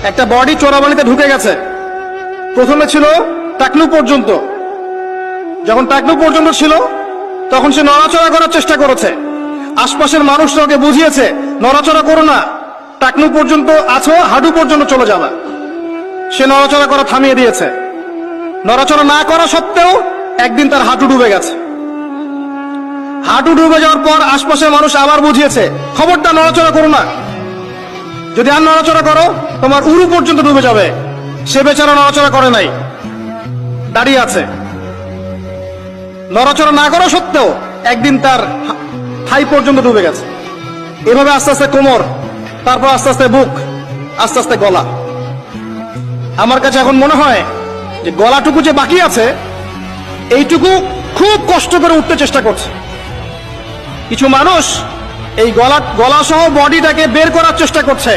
একটা বডি চোরাবালিতে ঢুকে গেছে। প্রথমে ছিল টাকনু পর্যন্ত, যখন টাকনু পর্যন্ত ছিল তখন সে নড়াচড়া করার চেষ্টা করেছে। আশপাশের মানুষরা ওকে বুঝিয়েছে নড়াচড়া করো না, টাকনু পর্যন্ত আছো, হাঁটু পর্যন্ত চলে যাবে। সে নড়াচড়া করা থামিয়ে দিয়েছে। নড়াচড়া না করা সত্ত্বেও একদিন তার হাঁটু ডুবে গেছে। হাঁটু ডুবে যাওয়ার পর আশপাশের মানুষ আবার বুঝিয়েছে খবরদার নড়াচড়া করো না, যদি আর নড়াচড়া করো তোমার উরু পর্যন্ত ডুবে যাবে। সে বেচারা নড়াচড়া করে নাই, দাঁড়িয়ে আছে। নড়াচড়া না করা সত্ত্বেও একদিন তার থাই পর্যন্ত ডুবে গেছে। এভাবে আস্তে আস্তে কোমর, তারপর আস্তে আস্তে বুক, আস্তে আস্তে গলা। আমার কাছে এখন মনে হয় যে গলাটুকু যে বাকি আছে এইটুকু খুব কষ্ট করে উঠতে চেষ্টা করছে। কিছু মানুষ এই গলা সহ বডিটাকে বের করার চেষ্টা করছে।